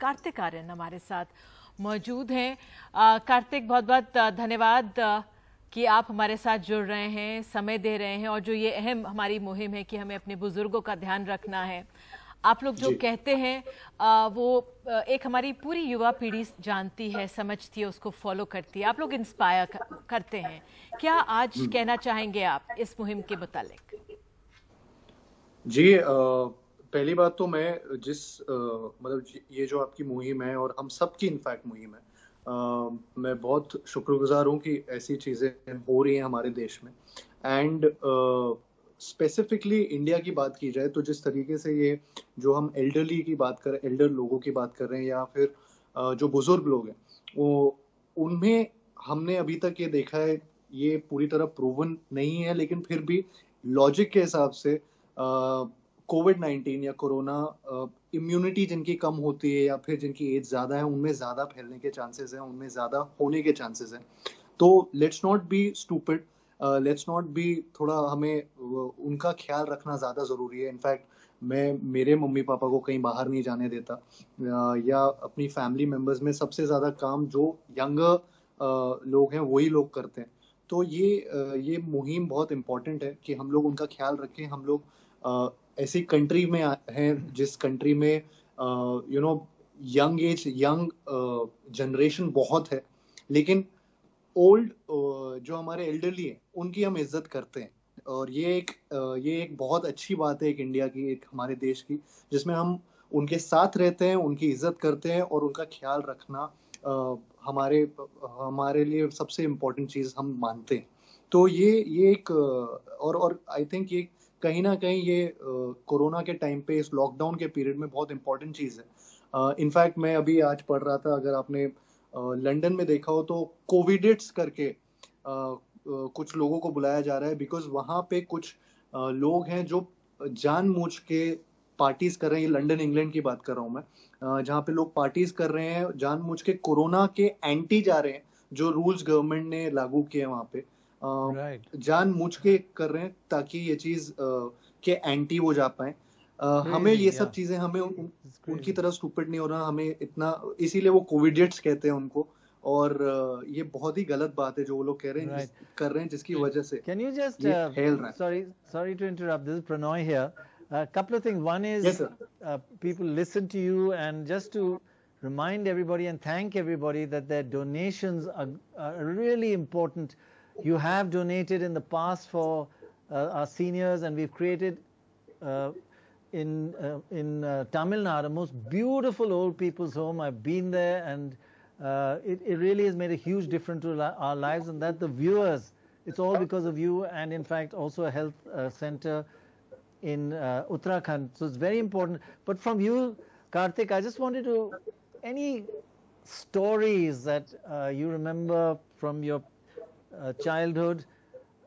कार्तिक आर्यन हमारे साथ मौजूद हैं। कार्तिक, बहुत बहुत धन्यवाद कि आप हमारे साथ जुड़ रहे हैं, समय दे रहे हैं, और जो ये अहम हमारी मुहिम है कि हमें अपने बुजुर्गों का ध्यान रखना है। आप लोग जो कहते हैं वो एक हमारी पूरी युवा पीढ़ी जानती है, समझती है, उसको फॉलो करती है। आप लोग इंस्पायर करते हैं। क्या आज कहना चाहेंगे आप इस मुहिम के मुतालिक? जी, पहली बात तो मैं मतलब ये जो आपकी मुहिम है और हम सबकी इनफैक्ट मुहिम है, मैं बहुत शुक्रगुजार हूँ कि ऐसी चीज़ें हो रही हैं हमारे देश में। एंड स्पेसिफिकली इंडिया की बात की जाए तो जिस तरीके से ये जो हम एल्डर लोगों की बात कर रहे हैं, या फिर जो बुजुर्ग लोग हैं, वो उनमें हमने अभी तक ये देखा है, ये पूरी तरह प्रूवन नहीं है, लेकिन फिर भी लॉजिक के हिसाब से कोविड-19 या कोरोना, इम्यूनिटी जिनकी कम होती है या फिर जिनकी एज ज़्यादा है, उनमें ज़्यादा फैलने के चांसेस हैं, उनमें ज़्यादा होने के चांसेस हैं। तो let's not be stupid, let's not be, थोड़ा हमें उनका ख्याल रखना ज़्यादा ज़रूरी है। इनफैक्ट मैं मेरे मम्मी-पापा को कहीं बाहर नहीं जाने देता, या अपनी फैमिली मेंबर्स में सबसे ज़्यादा काम जो यंगर लोग हैं, वही लोग करते हैं। तो ये मुहिम बहुत इम्पोर्टेंट है कि हम लोग उनका ख्याल रखें। हम लोग ऐसी कंट्री में हैं जिस कंट्री में यंग जनरेशन बहुत है, लेकिन ओल्ड जो हमारे एल्डरली हैं, उनकी हम इज्जत करते हैं। और ये एक बहुत अच्छी बात है, एक इंडिया की, एक हमारे देश की, जिसमें हम उनके साथ रहते हैं, उनकी इज्जत करते हैं और उनका ख्याल रखना अ, हमारे हमारे लिए सबसे इम्पोर्टेंट चीज़ हम मानते हैं। तो ये एक और आई थिंक ये कहीं न कहीं ये कोरोना के टाइम पे, इस लॉकडाउन के पीरियड में बहुत इम्पोर्टेंट चीज़ है। इनफैक्ट मैं अभी आज पढ़ रहा था, अगर आपने लंदन में देखा हो तो कोविडेट्स करके कुछ लोगों को बुलाया जा रहा है, बिकॉज़ वहाँ पे कुछ लोग हैं जो जानबूझ के पार्टीज़ कर रहे हैं। ये लंदन, इंग्लैंड की बात कर रहा हूँ मैं। जहाँ पे लोग पार्टीज़ कर रहे हैं, जानबूझ के कोरोना के एंटी जा रहे हैं, जो रूल्स गवर्नमेंट ने लागू किए हैं वहाँ पे। राइट। जानबूझ के कर रहे हैं ताकि ये चीज़ के एंटी वो जा पाएँ। हमें Crazy, ये सब yeah. चीज़ें, हमें It's उनकी crazy. तरह स्टूपिड नहीं होना, हमें इतना, इसीलिए वो कोविडियट्स कहते हैं उनको। और ये बहुत ही गलत बात है जो वो लोग कह रहे हैं, Right. कर रहे हैं, जिसकी वजह से Can you just, ये फैल रहा है। sorry to interrupt, this is Pranoy here. A couple of things. One is, Yes, sir. people listen to you, and just to remind everybody and thank everybody that their donations are really important. You have donated in the past for our seniors, and we've created in Tamil Nadu, a most beautiful old people's home. I've been there, and it really has made a huge difference to our lives, and that the viewers, it's all because of you, and in fact also a health center in Uttarakhand. So it's very important. But from you, Karthik, I just wanted to, any stories that you remember from your childhood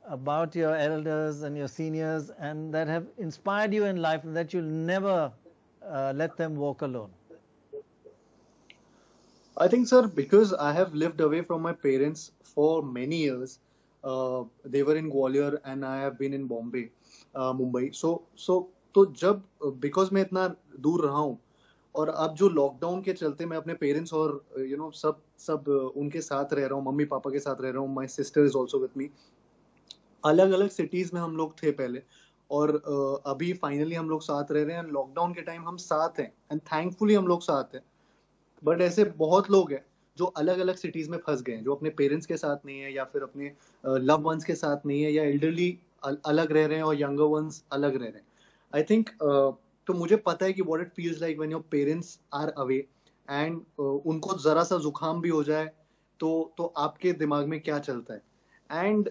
about your elders and your seniors, and that have inspired you in life, and that you'll never let them walk alone? I think, sir, because I have lived away from my parents for many years. They were in Gwalior and I have been in Bombay, Mumbai. तो जब, because मैं इतना दूर रहा हूँ, और अब जो लॉकडाउन के चलते मैं अपने पेरेंट्स और सब उनके साथ रह रहा हूँ, मम्मी पापा के साथ रह रहा हूँ। My sister is also with me. अलग अलग सिटीज में हम लोग थे पहले, और अभी फाइनली हम लोग साथ रह रहे हैं। लॉकडाउन के टाइम हम साथ हैं, एंड थैंकफुली हम लोग साथ हैं। बट ऐसे बहुत लोग हैं जो अलग अलग सिटीज में फंस गए हैं, जो अपने पेरेंट्स के साथ नहीं है, या फिर अपने लव वंस के साथ नहीं है, या एल्डरली अलग रह रहे हैं और यंगर वंस अलग रह रहे हैं। आई थिंक तो मुझे पता है कि what it feels like when your parents are away, and उनको जरा सा जुकाम भी हो जाए तो आपके दिमाग में क्या चलता है। And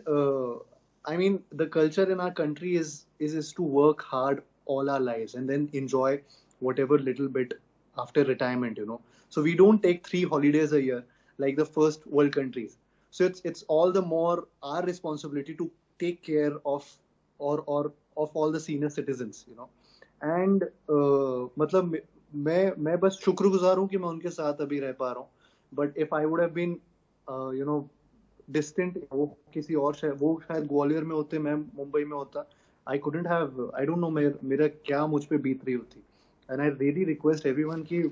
I mean, the culture in our country is to work hard all our lives and then enjoy whatever little bit after retirement. So we don't take 3 holidays a year like the first world countries. So it's all the more our responsibility to take care of or of all the senior citizens. And मतलब मैं बस शुक्रगुजार हूँ कि मैं उनके साथ अभी रह पा रहा हूँ। But if I would have been distant, वो किसी और शहर, वो शायद ग्वालियर में होते, मैं मुंबई में होता, I couldn't have, I don't know मेरा क्या मुझ पे बीत रही होती। And I really request everyone कि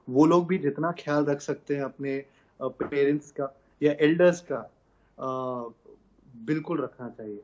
वो लोग भी जितना ख्याल रख सकते हैं अपने पेरेंट्स का या एल्डर्स का, बिल्कुल रखना चाहिए।